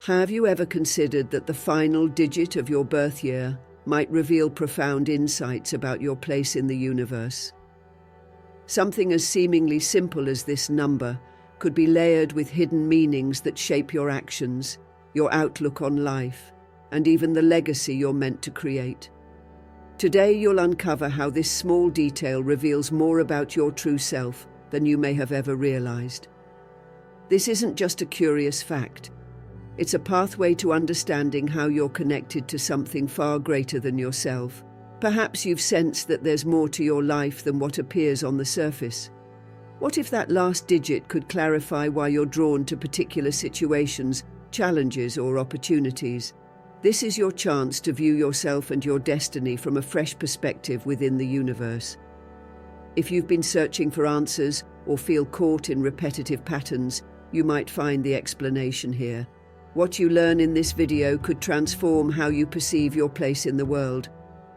Have you ever considered that the final digit of your birth year might reveal profound insights about your place in the universe? Something as seemingly simple as this number could be layered with hidden meanings that shape your actions, your outlook on life, and even the legacy you're meant to create. Today you'll uncover how this small detail reveals more about your true self than you may have ever realized. This isn't just a curious fact. It's a pathway to understanding how you're connected to something far greater than yourself. Perhaps you've sensed that there's more to your life than what appears on the surface. What if that last digit could clarify why you're drawn to particular situations, challenges, or opportunities? This is your chance to view yourself and your destiny from a fresh perspective within the universe. If you've been searching for answers or feel caught in repetitive patterns, you might find the explanation here. What you learn in this video could transform how you perceive your place in the world.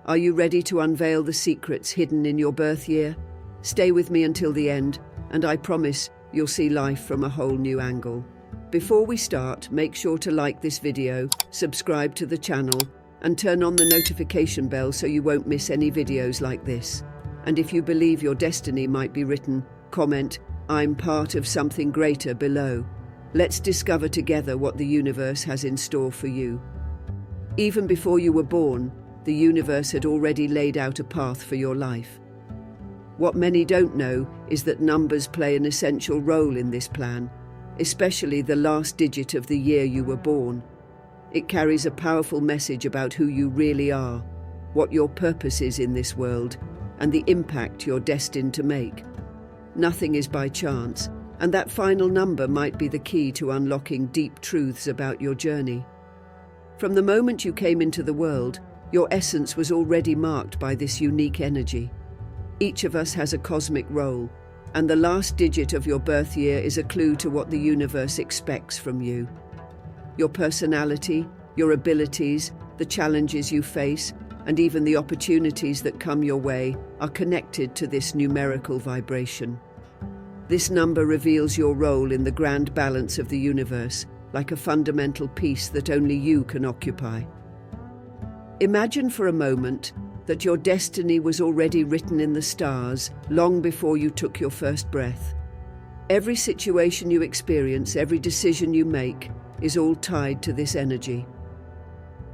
Are you ready to unveil the secrets hidden in your birth year? Stay with me until the end, and I promise you'll see life from a whole new angle. Before we start, make sure to like this video, subscribe to the channel, and turn on the notification bell so you won't miss any videos like this. And if you believe your destiny might be written, comment, "I'm part of something greater" below. Let's discover together what the universe has in store for you. Even before you were born, the universe had already laid out a path for your life. What many don't know is that numbers play an essential role in this plan, especially the last digit of the year you were born. It carries a powerful message about who you really are, what your purpose is in this world, and the impact you're destined to make. Nothing is by chance, and that final number might be the key to unlocking deep truths about your journey. From the moment you came into the world, your essence was already marked by this unique energy. Each of us has a cosmic role, and the last digit of your birth year is a clue to what the universe expects from you. Your personality, your abilities, the challenges you face, and even the opportunities that come your way are connected to this numerical vibration. This number reveals your role in the grand balance of the universe, like a fundamental piece that only you can occupy. Imagine for a moment that your destiny was already written in the stars long before you took your first breath. Every situation you experience, every decision you make, is all tied to this energy.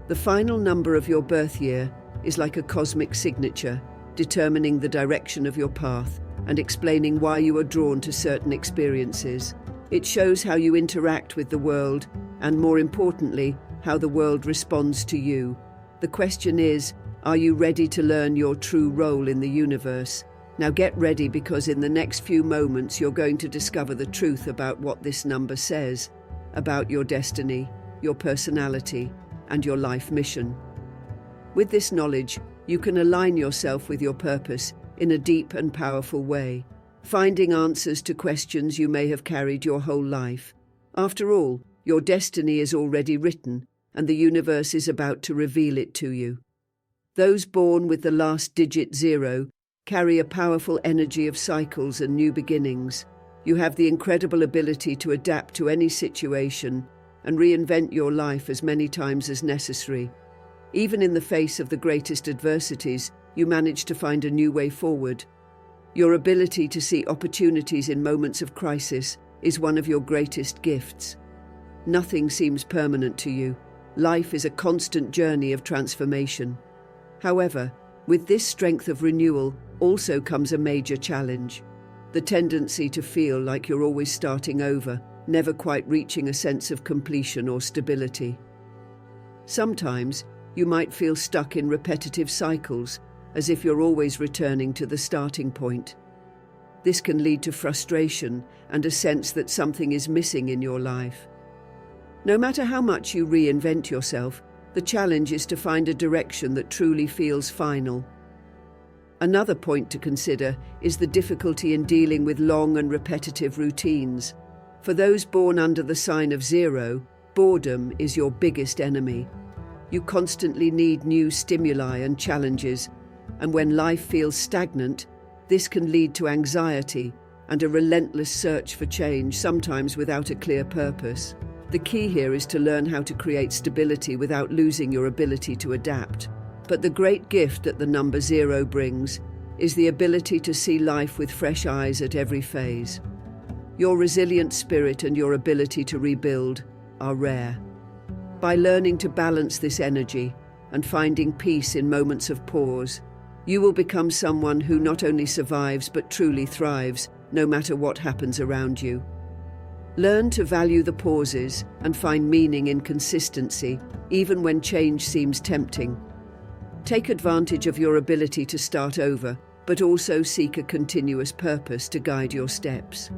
The final number of your birth year is like a cosmic signature, determining the direction of your path and explaining why you are drawn to certain experiences. It shows how you interact with the world and, more importantly, how the world responds to you. The question is, are you ready to learn your true role in the universe? Now get ready, because in the next few moments you're going to discover the truth about what this number says, about your destiny, your personality, and your life mission. With this knowledge, you can align yourself with your purpose in a deep and powerful way, finding answers to questions you may have carried your whole life. After all, your destiny is already written, and the universe is about to reveal it to you. Those born with the last digit 0 carry a powerful energy of cycles and new beginnings. You have the incredible ability to adapt to any situation and reinvent your life as many times as necessary. Even in the face of the greatest adversities, you manage to find a new way forward. Your ability to see opportunities in moments of crisis is one of your greatest gifts. Nothing seems permanent to you. Life is a constant journey of transformation. However, with this strength of renewal also comes a major challenge: the tendency to feel like you're always starting over, never quite reaching a sense of completion or stability. Sometimes, you might feel stuck in repetitive cycles, as if you're always returning to the starting point. This can lead to frustration and a sense that something is missing in your life. No matter how much you reinvent yourself, the challenge is to find a direction that truly feels final. Another point to consider is the difficulty in dealing with long and repetitive routines. For those born under the sign of 0, boredom is your biggest enemy. You constantly need new stimuli and challenges, and when life feels stagnant, this can lead to anxiety and a relentless search for change, sometimes without a clear purpose. The key here is to learn how to create stability without losing your ability to adapt. But the great gift that the number 0 brings is the ability to see life with fresh eyes at every phase. Your resilient spirit and your ability to rebuild are rare. By learning to balance this energy and finding peace in moments of pause, you will become someone who not only survives but truly thrives, no matter what happens around you. Learn to value the pauses and find meaning in consistency, even when change seems tempting. Take advantage of your ability to start over, but also seek a continuous purpose to guide your steps.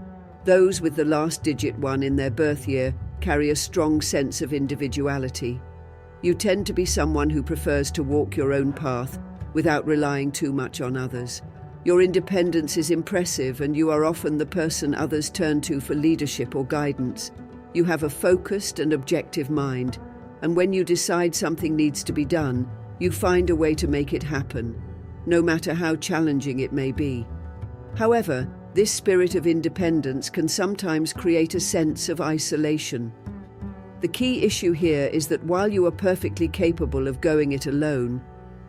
Those with the last digit 1 in their birth year carry a strong sense of individuality. You tend to be someone who prefers to walk your own path without relying too much on others. Your independence is impressive, and you are often the person others turn to for leadership or guidance. You have a focused and objective mind, and when you decide something needs to be done, you find a way to make it happen, no matter how challenging it may be. However, this spirit of independence can sometimes create a sense of isolation. The key issue here is that while you are perfectly capable of going it alone,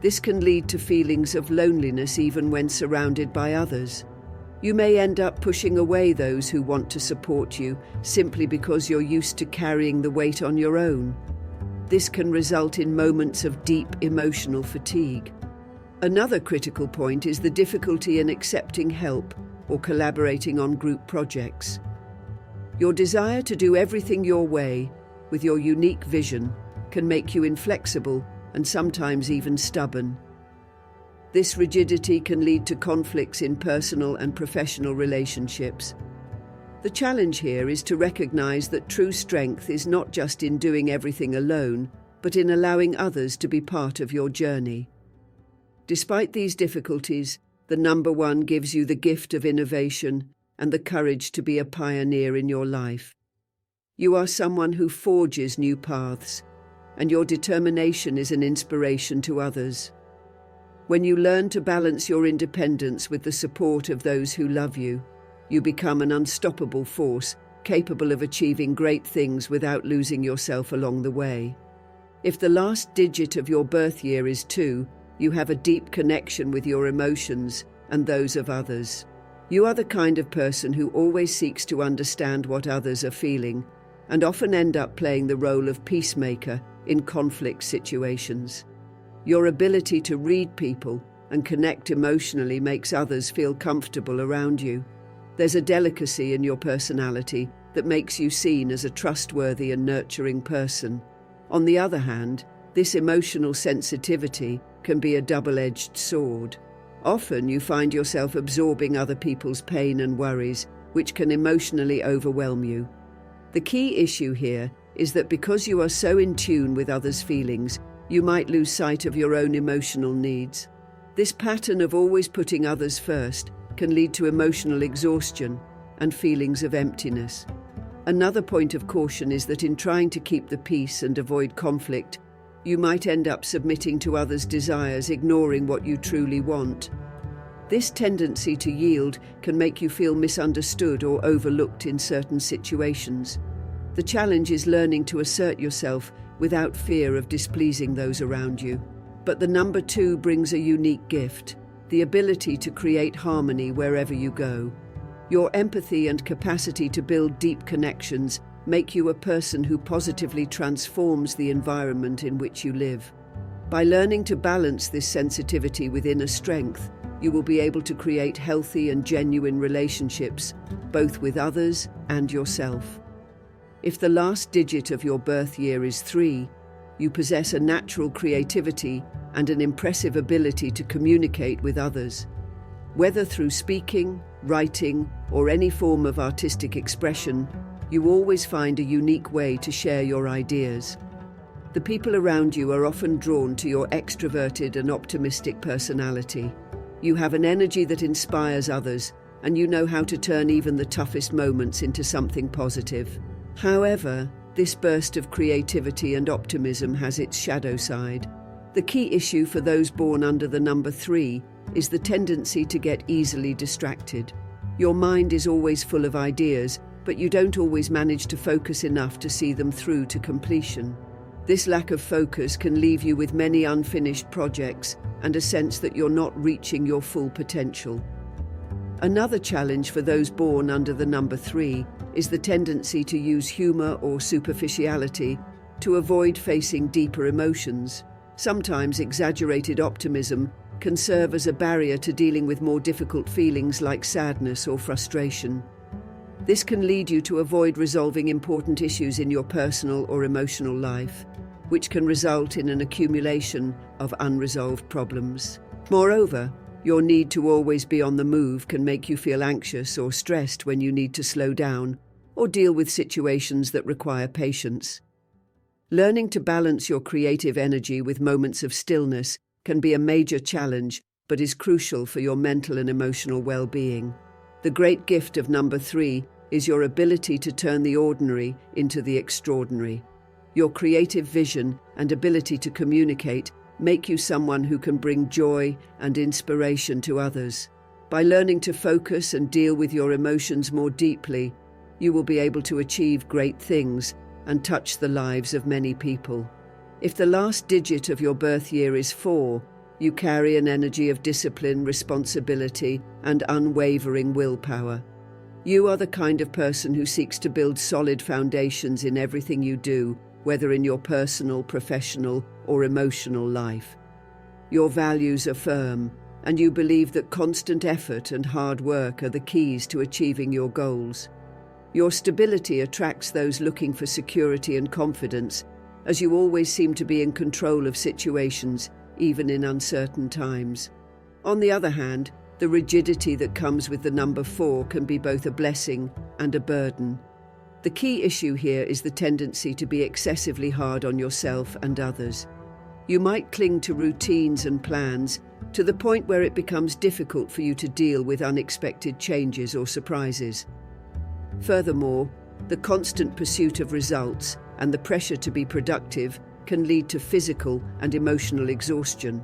this can lead to feelings of loneliness even when surrounded by others. You may end up pushing away those who want to support you simply because you're used to carrying the weight on your own. This can result in moments of deep emotional fatigue. Another critical point is the difficulty in accepting help or collaborating on group projects. Your desire to do everything your way, with your unique vision, can make you inflexible and sometimes even stubborn. This rigidity can lead to conflicts in personal and professional relationships. The challenge here is to recognize that true strength is not just in doing everything alone, but in allowing others to be part of your journey. Despite these difficulties, the number 1 gives you the gift of innovation and the courage to be a pioneer in your life. You are someone who forges new paths, and your determination is an inspiration to others. When you learn to balance your independence with the support of those who love you, you become an unstoppable force, capable of achieving great things without losing yourself along the way. If the last digit of your birth year is 2, you have a deep connection with your emotions and those of others. You are the kind of person who always seeks to understand what others are feeling, and often end up playing the role of peacemaker in conflict situations. Your ability to read people and connect emotionally makes others feel comfortable around you. There's a delicacy in your personality that makes you seen as a trustworthy and nurturing person. On the other hand, this emotional sensitivity can be a double-edged sword. Often you find yourself absorbing other people's pain and worries, which can emotionally overwhelm you. The key issue here is that because you are so in tune with others' feelings, you might lose sight of your own emotional needs. This pattern of always putting others first can lead to emotional exhaustion and feelings of emptiness. Another point of caution is that in trying to keep the peace and avoid conflict, you might end up submitting to others' desires, ignoring what you truly want. This tendency to yield can make you feel misunderstood or overlooked in certain situations. The challenge is learning to assert yourself without fear of displeasing those around you. But the number 2 brings a unique gift, the ability to create harmony wherever you go. Your empathy and capacity to build deep connections make you a person who positively transforms the environment in which you live. By learning to balance this sensitivity with inner strength, you will be able to create healthy and genuine relationships, both with others and yourself. If the last digit of your birth year is 3, you possess a natural creativity and an impressive ability to communicate with others. Whether through speaking, writing, or any form of artistic expression, you always find a unique way to share your ideas. The people around you are often drawn to your extroverted and optimistic personality. You have an energy that inspires others, and you know how to turn even the toughest moments into something positive. However, this burst of creativity and optimism has its shadow side. The key issue for those born under the number 3 is the tendency to get easily distracted. Your mind is always full of ideas, but you don't always manage to focus enough to see them through to completion. This lack of focus can leave you with many unfinished projects and a sense that you're not reaching your full potential. Another challenge for those born under the number 3 is the tendency to use humor or superficiality to avoid facing deeper emotions. Sometimes exaggerated optimism can serve as a barrier to dealing with more difficult feelings like sadness or frustration. This can lead you to avoid resolving important issues in your personal or emotional life, which can result in an accumulation of unresolved problems. Moreover, your need to always be on the move can make you feel anxious or stressed when you need to slow down or deal with situations that require patience. Learning to balance your creative energy with moments of stillness can be a major challenge, but is crucial for your mental and emotional well-being. The great gift of number 3 is your ability to turn the ordinary into the extraordinary. Your creative vision and ability to communicate make you someone who can bring joy and inspiration to others. By learning to focus and deal with your emotions more deeply, you will be able to achieve great things and touch the lives of many people. If the last digit of your birth year is 4, you carry an energy of discipline, responsibility, and unwavering willpower. You are the kind of person who seeks to build solid foundations in everything you do, whether in your personal, professional, or emotional life. Your values are firm, and you believe that constant effort and hard work are the keys to achieving your goals. Your stability attracts those looking for security and confidence, as you always seem to be in control of situations, even in uncertain times. On the other hand, the rigidity that comes with the number 4 can be both a blessing and a burden. The key issue here is the tendency to be excessively hard on yourself and others. You might cling to routines and plans to the point where it becomes difficult for you to deal with unexpected changes or surprises. Furthermore, the constant pursuit of results and the pressure to be productive can lead to physical and emotional exhaustion.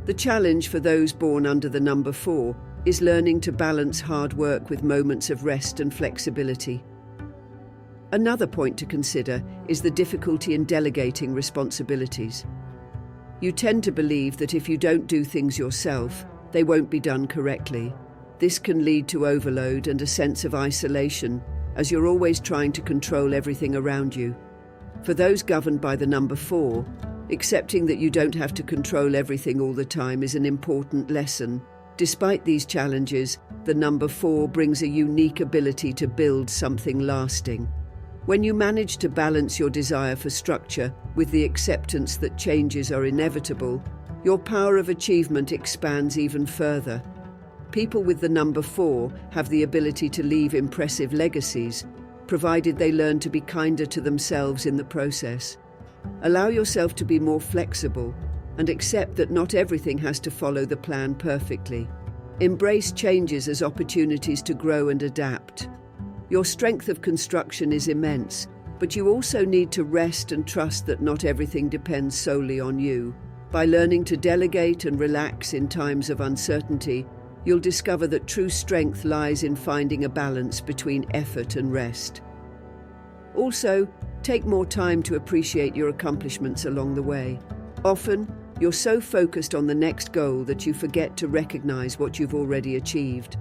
The challenge for those born under the number 4 is learning to balance hard work with moments of rest and flexibility. Another point to consider is the difficulty in delegating responsibilities. You tend to believe that if you don't do things yourself, they won't be done correctly. This can lead to overload and a sense of isolation, as you're always trying to control everything around you. For those governed by the number 4, accepting that you don't have to control everything all the time is an important lesson. Despite these challenges, the number 4 brings a unique ability to build something lasting. When you manage to balance your desire for structure with the acceptance that changes are inevitable, your power of achievement expands even further. People with the number 4 have the ability to leave impressive legacies, provided they learn to be kinder to themselves in the process. Allow yourself to be more flexible and accept that not everything has to follow the plan perfectly. Embrace changes as opportunities to grow and adapt. Your strength of construction is immense, but you also need to rest and trust that not everything depends solely on you. By learning to delegate and relax in times of uncertainty, you'll discover that true strength lies in finding a balance between effort and rest. Also, take more time to appreciate your accomplishments along the way. Often, you're so focused on the next goal that you forget to recognize what you've already achieved.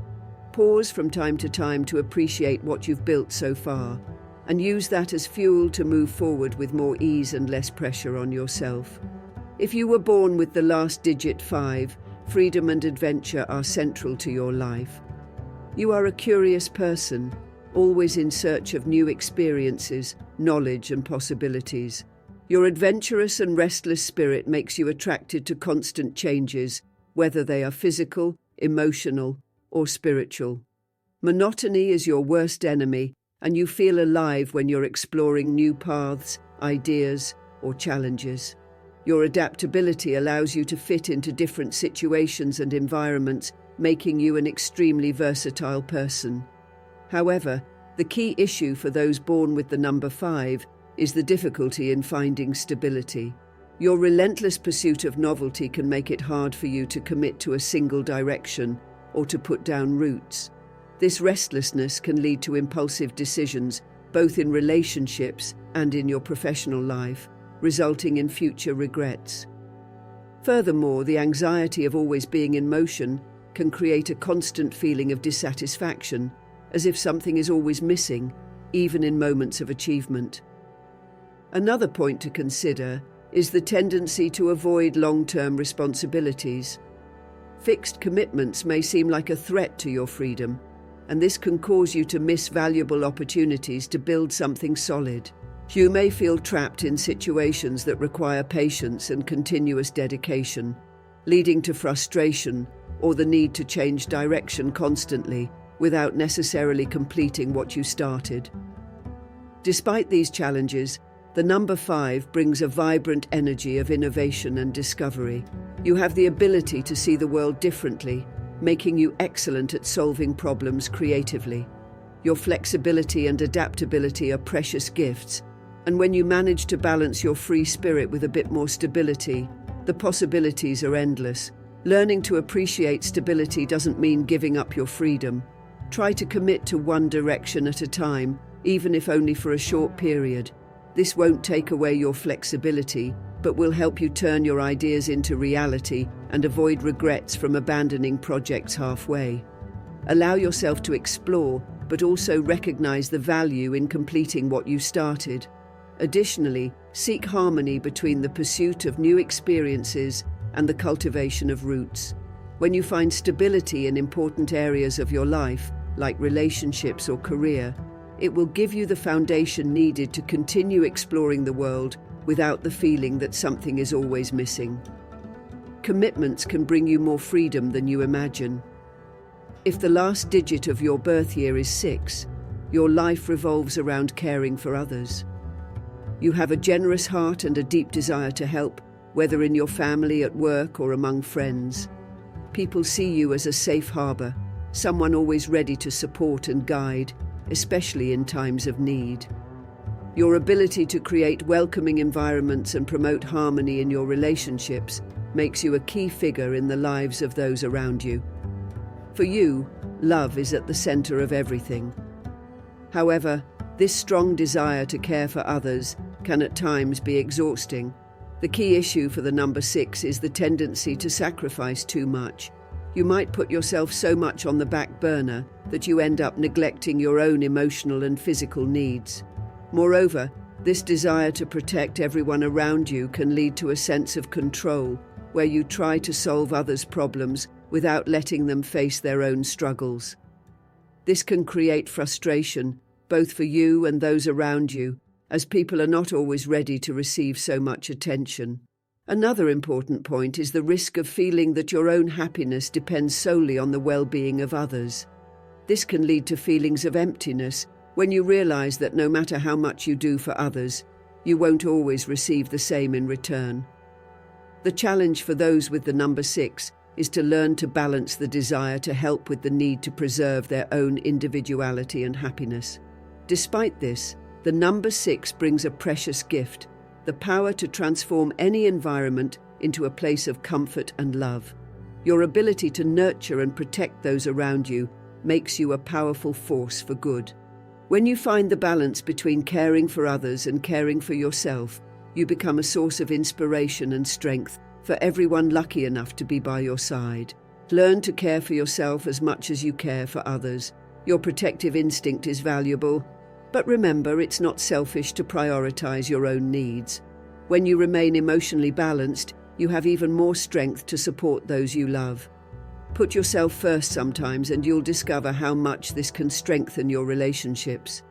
Pause from time to time to appreciate what you've built so far, and use that as fuel to move forward with more ease and less pressure on yourself. If you were born with the last digit 5, freedom and adventure are central to your life. You are a curious person, always in search of new experiences, knowledge, and possibilities. Your adventurous and restless spirit makes you attracted to constant changes, whether they are physical, emotional, or spiritual. Monotony is your worst enemy, and you feel alive when you're exploring new paths, ideas, or challenges. Your adaptability allows you to fit into different situations and environments, making you an extremely versatile person. However, the key issue for those born with the number 5 is the difficulty in finding stability. Your relentless pursuit of novelty can make it hard for you to commit to a single direction or to put down roots. This restlessness can lead to impulsive decisions, both in relationships and in your professional life, resulting in future regrets. Furthermore, the anxiety of always being in motion can create a constant feeling of dissatisfaction, as if something is always missing, even in moments of achievement. Another point to consider is the tendency to avoid long-term responsibilities. Fixed commitments may seem like a threat to your freedom, and this can cause you to miss valuable opportunities to build something solid. You may feel trapped in situations that require patience and continuous dedication, leading to frustration or the need to change direction constantly without necessarily completing what you started. Despite these challenges, the number 5 brings a vibrant energy of innovation and discovery. You have the ability to see the world differently, making you excellent at solving problems creatively. Your flexibility and adaptability are precious gifts, and when you manage to balance your free spirit with a bit more stability, the possibilities are endless. Learning to appreciate stability doesn't mean giving up your freedom. Try to commit to one direction at a time, even if only for a short period. This won't take away your flexibility, but will help you turn your ideas into reality and avoid regrets from abandoning projects halfway. Allow yourself to explore, but also recognize the value in completing what you started. Additionally, seek harmony between the pursuit of new experiences and the cultivation of roots. When you find stability in important areas of your life, like relationships or career, it will give you the foundation needed to continue exploring the world without the feeling that something is always missing. Commitments can bring you more freedom than you imagine. If the last digit of your birth year is 6, your life revolves around caring for others. You have a generous heart and a deep desire to help, whether in your family, at work, or among friends. People see you as a safe harbor, someone always ready to support and guide, especially in times of need. Your ability to create welcoming environments and promote harmony in your relationships makes you a key figure in the lives of those around you. For you, love is at the center of everything. However, this strong desire to care for others can at times be exhausting. The key issue for the number 6 is the tendency to sacrifice too much. You might put yourself so much on the back burner that you end up neglecting your own emotional and physical needs. Moreover, this desire to protect everyone around you can lead to a sense of control, where you try to solve others' problems without letting them face their own struggles. This can create frustration, both for you and those around you, as people are not always ready to receive so much attention. Another important point is the risk of feeling that your own happiness depends solely on the well-being of others. This can lead to feelings of emptiness when you realize that no matter how much you do for others, you won't always receive the same in return. The challenge for those with the number 6 is to learn to balance the desire to help with the need to preserve their own individuality and happiness. Despite this, the number 6 brings a precious gift, the power to transform any environment into a place of comfort and love. Your ability to nurture and protect those around you makes you a powerful force for good. When you find the balance between caring for others and caring for yourself, you become a source of inspiration and strength for everyone lucky enough to be by your side. Learn to care for yourself as much as you care for others. Your protective instinct is valuable, but remember, it's not selfish to prioritize your own needs. When you remain emotionally balanced, you have even more strength to support those you love. Put yourself first sometimes, and you'll discover how much this can strengthen your relationships.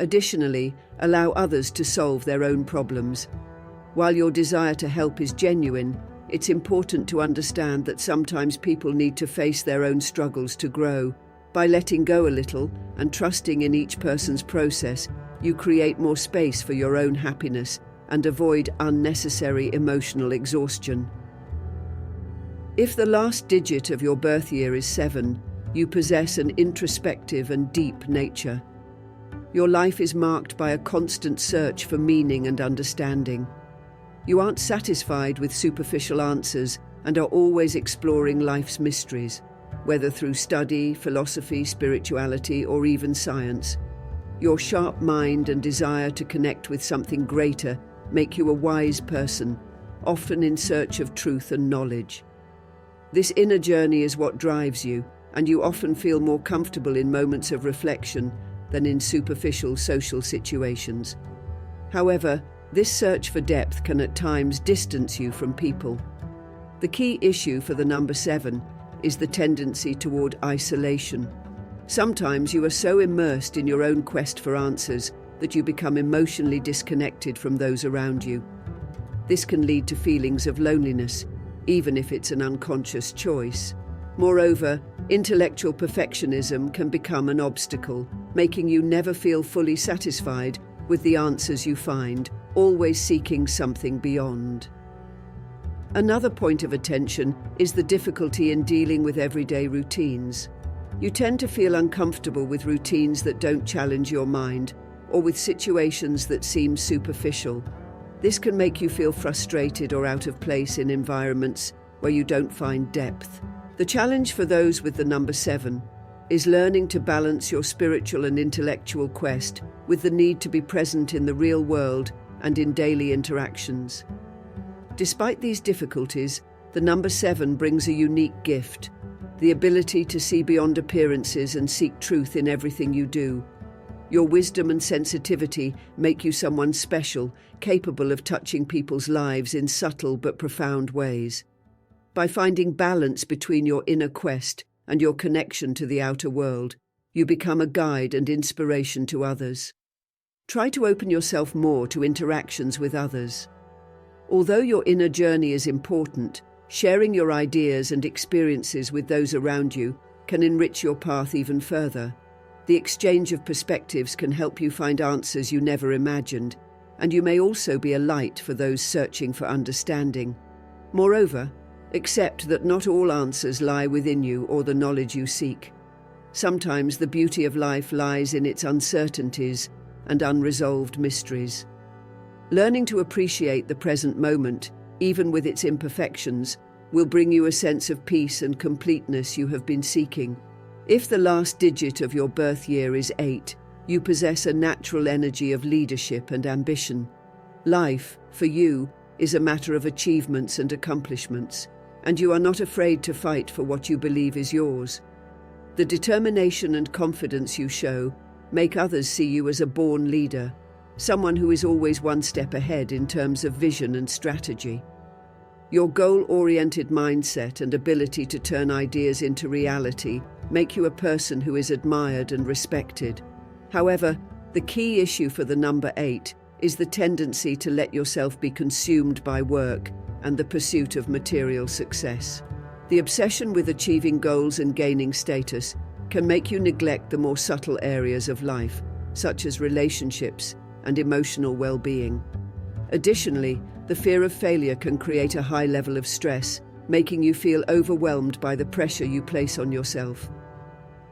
Additionally, allow others to solve their own problems. While your desire to help is genuine, it's important to understand that sometimes people need to face their own struggles to grow. By letting go a little and trusting in each person's process, you create more space for your own happiness and avoid unnecessary emotional exhaustion. If the last digit of your birth year is 7, you possess an introspective and deep nature. Your life is marked by a constant search for meaning and understanding. You aren't satisfied with superficial answers and are always exploring life's mysteries. whether through study, philosophy, spirituality, or even science. Your sharp mind and desire to connect with something greater make you a wise person, often in search of truth and knowledge. This inner journey is what drives you, and you often feel more comfortable in moments of reflection than in superficial social situations. However, this search for depth can at times distance you from people. The key issue for the number 7 is the tendency toward isolation. Sometimes you are so immersed in your own quest for answers that you become emotionally disconnected from those around you. This can lead to feelings of loneliness, even if it's an unconscious choice. Moreover, intellectual perfectionism can become an obstacle, making you never feel fully satisfied with the answers you find, always seeking something beyond. Another point of attention is the difficulty in dealing with everyday routines. You tend to feel uncomfortable with routines that don't challenge your mind, or with situations that seem superficial. This can make you feel frustrated or out of place in environments where you don't find depth. The challenge for those with the number 7 is learning to balance your spiritual and intellectual quest with the need to be present in the real world and in daily interactions. Despite these difficulties, the number 7 brings a unique gift, the ability to see beyond appearances and seek truth in everything you do. Your wisdom and sensitivity make you someone special, capable of touching people's lives in subtle but profound ways. By finding balance between your inner quest and your connection to the outer world, you become a guide and inspiration to others. Try to open yourself more to interactions with others. Although your inner journey is important, sharing your ideas and experiences with those around you can enrich your path even further. The exchange of perspectives can help you find answers you never imagined, and you may also be a light for those searching for understanding. Moreover, accept that not all answers lie within you or the knowledge you seek. Sometimes the beauty of life lies in its uncertainties and unresolved mysteries. Learning to appreciate the present moment, even with its imperfections, will bring you a sense of peace and completeness you have been seeking. If the last digit of your birth year is 8, you possess a natural energy of leadership and ambition. Life, for you, is a matter of achievements and accomplishments, and you are not afraid to fight for what you believe is yours. The determination and confidence you show make others see you as a born leader, someone who is always one step ahead in terms of vision and strategy. Your goal-oriented mindset and ability to turn ideas into reality make you a person who is admired and respected. However, the key issue for the number 8 is the tendency to let yourself be consumed by work and the pursuit of material success. The obsession with achieving goals and gaining status can make you neglect the more subtle areas of life, such as relationships and emotional well-being. Additionally, the fear of failure can create a high level of stress, making you feel overwhelmed by the pressure you place on yourself.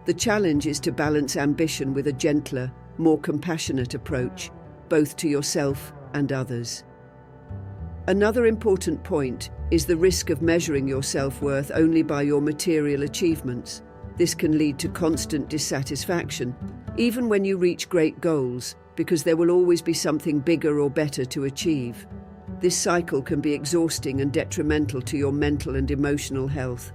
The challenge is to balance ambition with a gentler, more compassionate approach, both to yourself and others. Another important point is the risk of measuring your self-worth only by your material achievements. This can lead to constant dissatisfaction, even when you reach great goals, because there will always be something bigger or better to achieve. This cycle can be exhausting and detrimental to your mental and emotional health.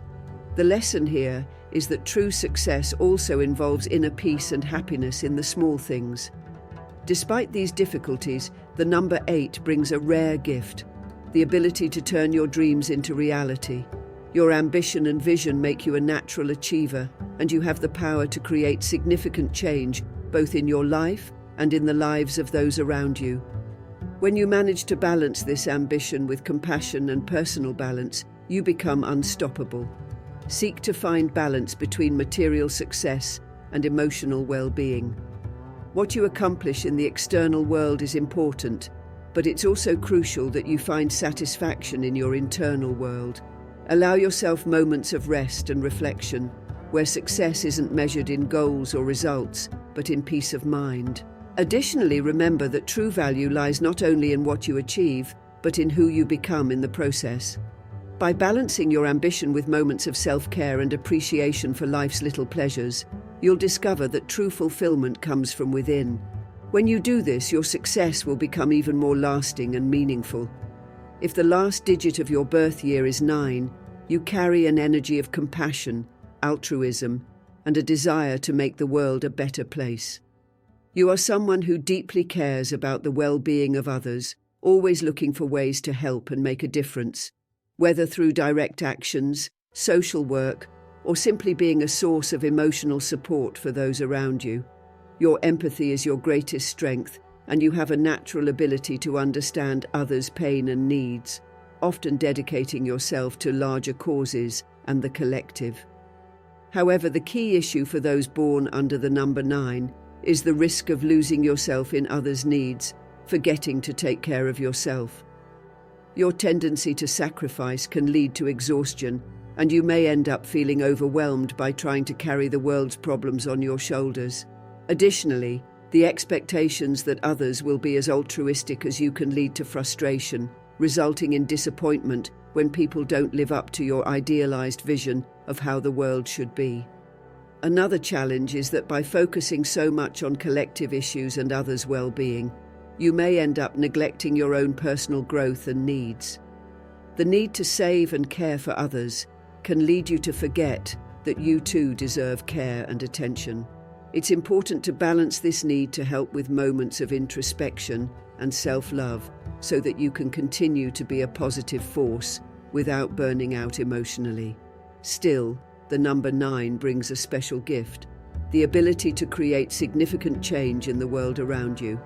The lesson here is that true success also involves inner peace and happiness in the small things. Despite these difficulties, the number 8 brings a rare gift, the ability to turn your dreams into reality. Your ambition and vision make you a natural achiever, and you have the power to create significant change both in your life and in the lives of those around you. When you manage to balance this ambition with compassion and personal balance, you become unstoppable. Seek to find balance between material success and emotional well-being. What you accomplish in the external world is important, but it's also crucial that you find satisfaction in your internal world. Allow yourself moments of rest and reflection, where success isn't measured in goals or results, but in peace of mind. Additionally, remember that true value lies not only in what you achieve, but in who you become in the process. By balancing your ambition with moments of self-care and appreciation for life's little pleasures, you'll discover that true fulfillment comes from within. When you do this, your success will become even more lasting and meaningful. If the last digit of your birth year is 9, you carry an energy of compassion, altruism, and a desire to make the world a better place. You are someone who deeply cares about the well-being of others, always looking for ways to help and make a difference, whether through direct actions, social work, or simply being a source of emotional support for those around you. Your empathy is your greatest strength, and you have a natural ability to understand others' pain and needs, often dedicating yourself to larger causes and the collective. However, the key issue for those born under the number 9 is the risk of losing yourself in others' needs, forgetting to take care of yourself. Your tendency to sacrifice can lead to exhaustion, and you may end up feeling overwhelmed by trying to carry the world's problems on your shoulders. Additionally, the expectations that others will be as altruistic as you can lead to frustration, resulting in disappointment when people don't live up to your idealized vision of how the world should be. Another challenge is that by focusing so much on collective issues and others' well-being, you may end up neglecting your own personal growth and needs. The need to save and care for others can lead you to forget that you too deserve care and attention. It's important to balance this need to help with moments of introspection and self-love so that you can continue to be a positive force without burning out emotionally. Still, the number 9 brings a special gift, the ability to create significant change in the world around you.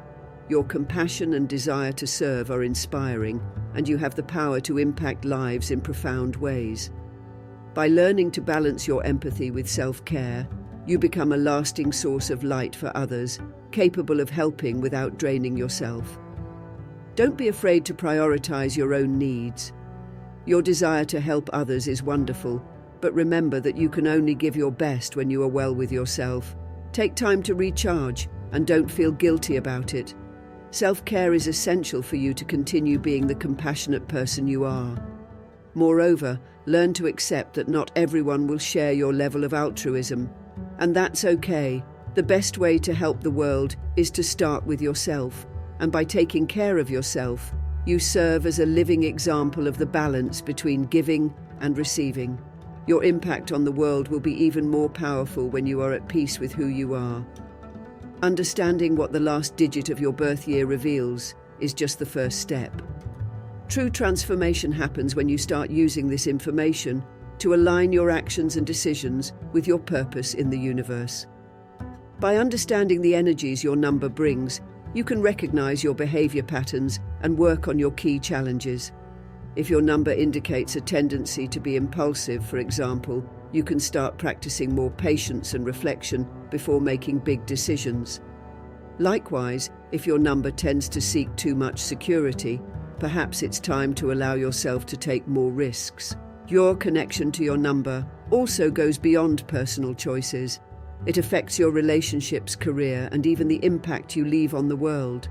Your compassion and desire to serve are inspiring, and you have the power to impact lives in profound ways. By learning to balance your empathy with self-care, you become a lasting source of light for others, capable of helping without draining yourself. Don't be afraid to prioritize your own needs. Your desire to help others is wonderful, but remember that you can only give your best when you are well with yourself. Take time to recharge, and don't feel guilty about it. Self-care is essential for you to continue being the compassionate person you are. Moreover, learn to accept that not everyone will share your level of altruism, and that's okay. The best way to help the world is to start with yourself, and by taking care of yourself, you serve as a living example of the balance between giving and receiving. Your impact on the world will be even more powerful when you are at peace with who you are. Understanding what the last digit of your birth year reveals is just the first step. True transformation happens when you start using this information to align your actions and decisions with your purpose in the universe. By understanding the energies your number brings, you can recognize your behavior patterns and work on your key challenges. If your number indicates a tendency to be impulsive, for example, you can start practicing more patience and reflection before making big decisions. Likewise, if your number tends to seek too much security, perhaps it's time to allow yourself to take more risks. Your connection to your number also goes beyond personal choices. It affects your relationships, career, and even the impact you leave on the world.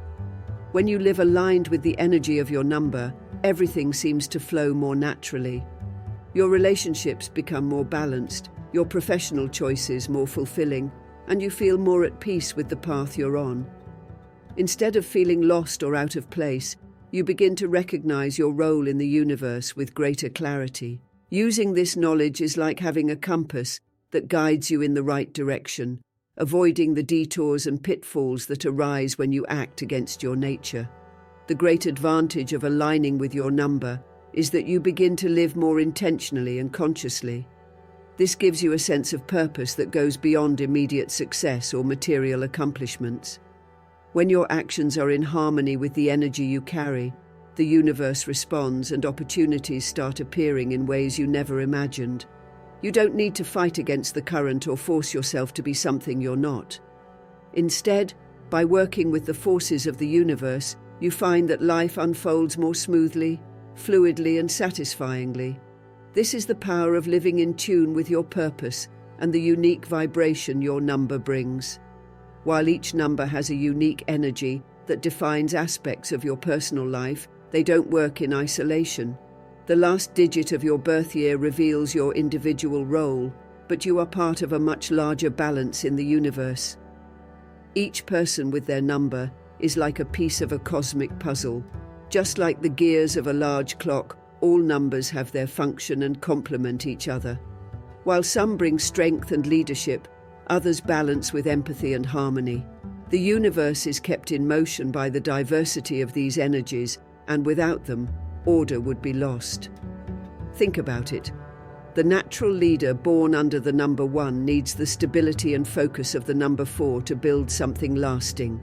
When you live aligned with the energy of your number, everything seems to flow more naturally. Your relationships become more balanced, your professional choices more fulfilling, and you feel more at peace with the path you're on. Instead of feeling lost or out of place, you begin to recognize your role in the universe with greater clarity. Using this knowledge is like having a compass that guides you in the right direction, avoiding the detours and pitfalls that arise when you act against your nature. The great advantage of aligning with your number is that you begin to live more intentionally and consciously. This gives you a sense of purpose that goes beyond immediate success or material accomplishments. When your actions are in harmony with the energy you carry, the universe responds and opportunities start appearing in ways you never imagined. You don't need to fight against the current or force yourself to be something you're not. Instead, by working with the forces of the universe, you find that life unfolds more smoothly, fluidly, and satisfyingly. This is the power of living in tune with your purpose and the unique vibration your number brings. While each number has a unique energy that defines aspects of your personal life, they don't work in isolation. The last digit of your birth year reveals your individual role, but you are part of a much larger balance in the universe. Each person with their number is like a piece of a cosmic puzzle. Just like the gears of a large clock, all numbers have their function and complement each other. While some bring strength and leadership, others balance with empathy and harmony. The universe is kept in motion by the diversity of these energies, and without them, order would be lost. Think about it. The natural leader born under the number 1 needs the stability and focus of the number 4 to build something lasting.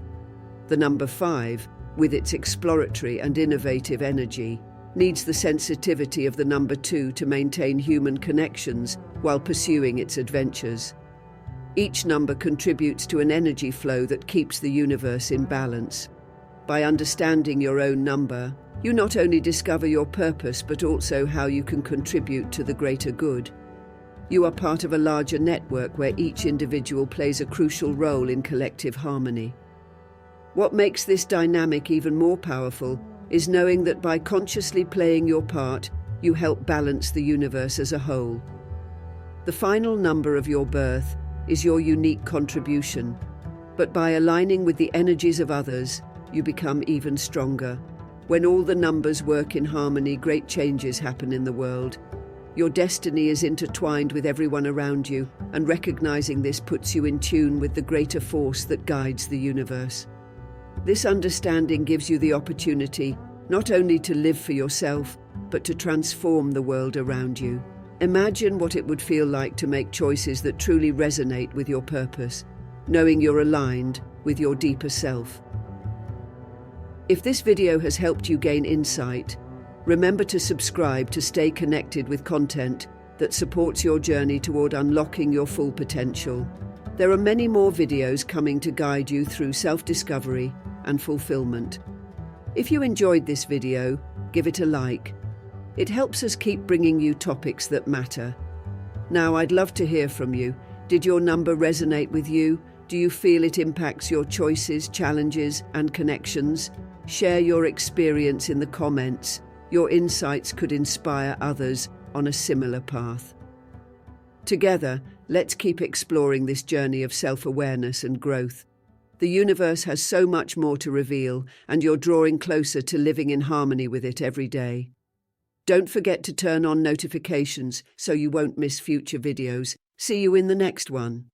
The number 5, with its exploratory and innovative energy, needs the sensitivity of the number 2 to maintain human connections while pursuing its adventures. Each number contributes to an energy flow that keeps the universe in balance. By understanding your own number, you not only discover your purpose but also how you can contribute to the greater good. You are part of a larger network where each individual plays a crucial role in collective harmony. What makes this dynamic even more powerful is knowing that by consciously playing your part, you help balance the universe as a whole. The final number of your birth is your unique contribution, but by aligning with the energies of others, you become even stronger. When all the numbers work in harmony, great changes happen in the world. Your destiny is intertwined with everyone around you, and recognizing this puts you in tune with the greater force that guides the universe. This understanding gives you the opportunity not only to live for yourself, but to transform the world around you. Imagine what it would feel like to make choices that truly resonate with your purpose, knowing you're aligned with your deeper self. If this video has helped you gain insight, remember to subscribe to stay connected with content that supports your journey toward unlocking your full potential. There are many more videos coming to guide you through self-discovery and fulfillment. If you enjoyed this video, give it a like. It helps us keep bringing you topics that matter. Now, I'd love to hear from you. Did your number resonate with you? Do you feel it impacts your choices, challenges, and connections? Share your experience in the comments. Your insights could inspire others on a similar path. Together, let's keep exploring this journey of self-awareness and growth. The universe has so much more to reveal, and you're drawing closer to living in harmony with it every day. Don't forget to turn on notifications so you won't miss future videos. See you in the next one.